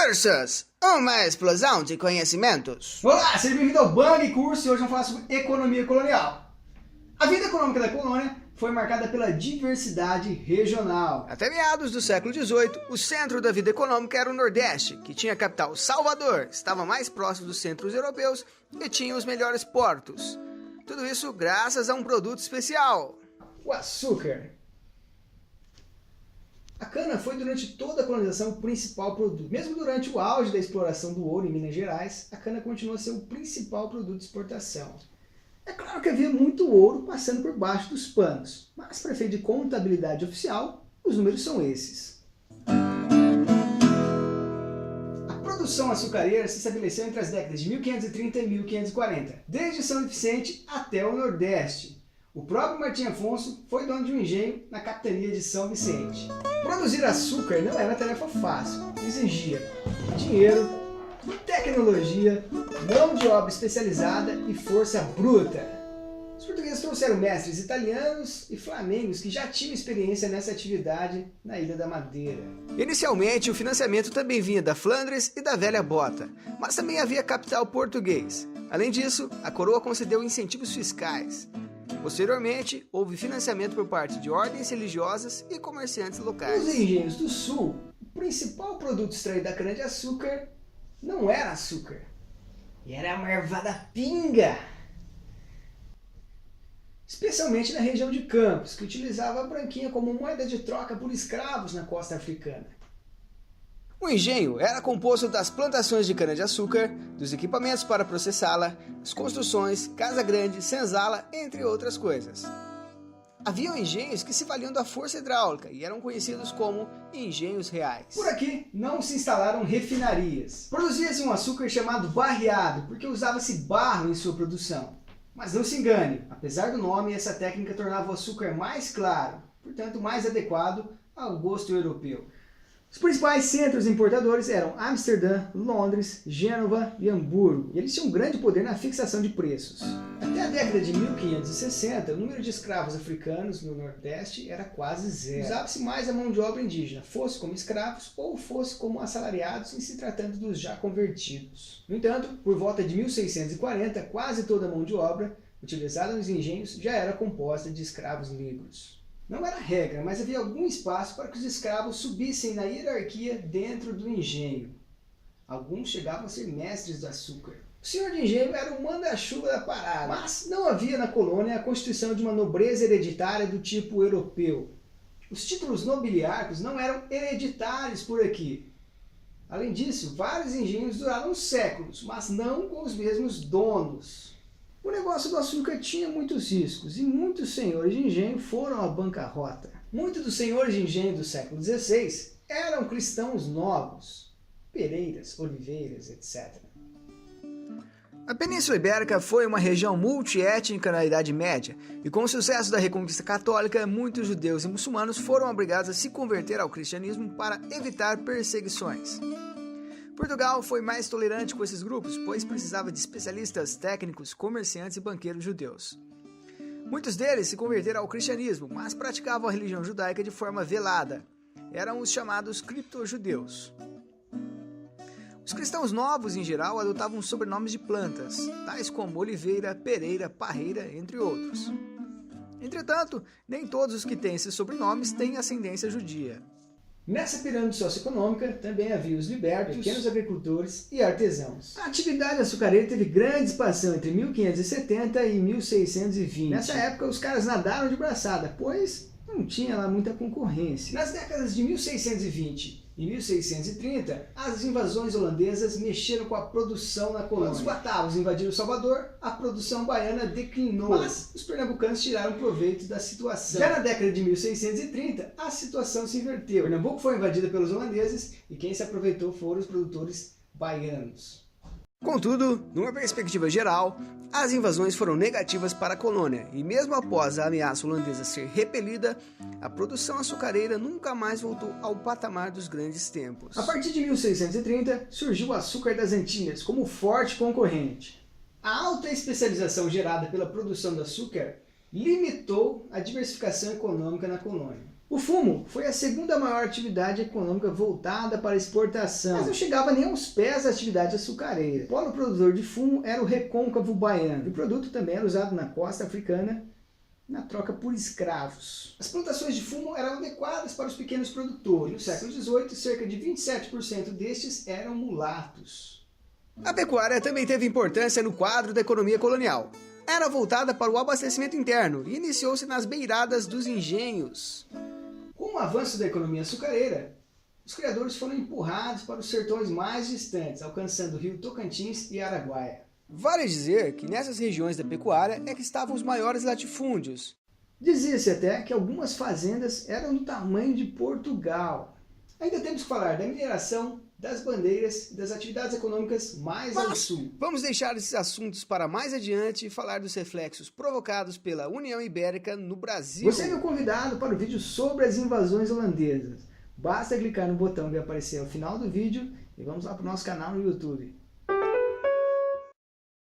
Versus uma explosão de conhecimentos. Olá, seja bem-vindo ao Bang Curso e hoje vamos falar sobre economia colonial. A vida econômica da colônia foi marcada pela diversidade regional. Até meados do século XVIII, o centro da vida econômica era o Nordeste, que tinha a capital Salvador, estava mais próximo dos centros europeus e tinha os melhores portos. Tudo isso graças a um produto especial: o açúcar. A cana foi durante toda a colonização o principal produto. Mesmo durante o auge da exploração do ouro em Minas Gerais, a cana continua a ser o principal produto de exportação. É claro que havia muito ouro passando por baixo dos panos, mas para efeito de contabilidade oficial, os números são esses. A produção açucareira se estabeleceu entre as décadas de 1530 e 1540, desde São Vicente até o Nordeste. O próprio Martim Afonso foi dono de um engenho na capitania de São Vicente. Produzir açúcar não era tarefa fácil, exigia dinheiro, tecnologia, mão de obra especializada e força bruta. Os portugueses trouxeram mestres italianos e flamengos que já tinham experiência nessa atividade na Ilha da Madeira. Inicialmente, o financiamento também vinha da Flandres e da Velha Bota, mas também havia capital português. Além disso, a coroa concedeu incentivos fiscais. Posteriormente, houve financiamento por parte de ordens religiosas e comerciantes locais. Nos engenhos do sul, o principal produto extraído da cana-de-açúcar não era açúcar, era a marvada pinga. Especialmente na região de Campos, que utilizava a branquinha como moeda de troca por escravos na costa africana. O engenho era composto das plantações de cana-de-açúcar, dos equipamentos para processá-la, as construções, casa grande, senzala, entre outras coisas. Haviam engenhos que se valiam da força hidráulica e eram conhecidos como engenhos reais. Por aqui não se instalaram refinarias. Produzia-se um açúcar chamado barreado, porque usava-se barro em sua produção. Mas não se engane, apesar do nome, essa técnica tornava o açúcar mais claro, portanto mais adequado ao gosto europeu. Os principais centros importadores eram Amsterdã, Londres, Gênova e Hamburgo, e eles tinham um grande poder na fixação de preços. Até a década de 1560, o número de escravos africanos no Nordeste era quase zero. Usava-se mais a mão de obra indígena, fosse como escravos ou fosse como assalariados em se tratando dos já convertidos. No entanto, por volta de 1640, quase toda a mão de obra utilizada nos engenhos já era composta de escravos negros. Não era regra, mas havia algum espaço para que os escravos subissem na hierarquia dentro do engenho. Alguns chegavam a ser mestres do açúcar. O senhor de engenho era o manda-chuva da parada, mas não havia na colônia a constituição de uma nobreza hereditária do tipo europeu. Os títulos nobiliárquicos não eram hereditários por aqui. Além disso, vários engenhos duraram séculos, mas não com os mesmos donos. O negócio do açúcar tinha muitos riscos e muitos senhores de engenho foram à bancarrota. Muitos dos senhores de engenho do século XVI eram cristãos novos, Pereiras, Oliveiras, etc. A Península Ibérica foi uma região multiétnica na Idade Média, e com o sucesso da Reconquista Católica, muitos judeus e muçulmanos foram obrigados a se converter ao cristianismo para evitar perseguições. Portugal foi mais tolerante com esses grupos, pois precisava de especialistas técnicos, comerciantes e banqueiros judeus. Muitos deles se converteram ao cristianismo, mas praticavam a religião judaica de forma velada. Eram os chamados criptojudeus. Os cristãos novos, em geral, adotavam sobrenomes de plantas, tais como Oliveira, Pereira, Parreira, entre outros. Entretanto, nem todos os que têm esses sobrenomes têm ascendência judia. Nessa pirâmide socioeconômica também havia os libertos, pequenos agricultores e artesãos. A atividade açucareira teve grande expansão entre 1570 e 1620. Nessa época os caras nadaram de braçada, pois não tinha lá muita concorrência. Nas décadas de 1620 e 1630, as invasões holandesas mexeram com a produção na colônia. Quando os batavos invadiram Salvador, a produção baiana declinou, mas os pernambucanos tiraram proveito da situação. Já na década de 1630, a situação se inverteu. Pernambuco foi invadida pelos holandeses e quem se aproveitou foram os produtores baianos. Contudo, numa perspectiva geral, as invasões foram negativas para a colônia, e mesmo após a ameaça holandesa ser repelida, a produção açucareira nunca mais voltou ao patamar dos grandes tempos. A partir de 1630, surgiu o açúcar das Antilhas como forte concorrente. A alta especialização gerada pela produção do açúcar limitou a diversificação econômica na colônia. O fumo foi a segunda maior atividade econômica voltada para a exportação, mas não chegava nem aos pés da atividade açucareira. O polo produtor de fumo era o Recôncavo Baiano. O produto também era usado na costa africana na troca por escravos. As plantações de fumo eram adequadas para os pequenos produtores. No século XVIII, cerca de 27% destes eram mulatos. A pecuária também teve importância no quadro da economia colonial. Era voltada para o abastecimento interno e iniciou-se nas beiradas dos engenhos. Com o avanço da economia açucareira, os criadores foram empurrados para os sertões mais distantes, alcançando o rio Tocantins e Araguaia. Vale dizer que nessas regiões da pecuária é que estavam os maiores latifúndios. Dizia-se até que algumas fazendas eram do tamanho de Portugal. Ainda temos que falar da mineração, das bandeiras e das atividades econômicas mais ao sul. Vamos deixar esses assuntos para mais adiante e falar dos reflexos provocados pela União Ibérica no Brasil. Você é meu convidado para o vídeo sobre as invasões holandesas. Basta clicar no botão que vai aparecer ao final do vídeo e vamos lá para o nosso canal no YouTube.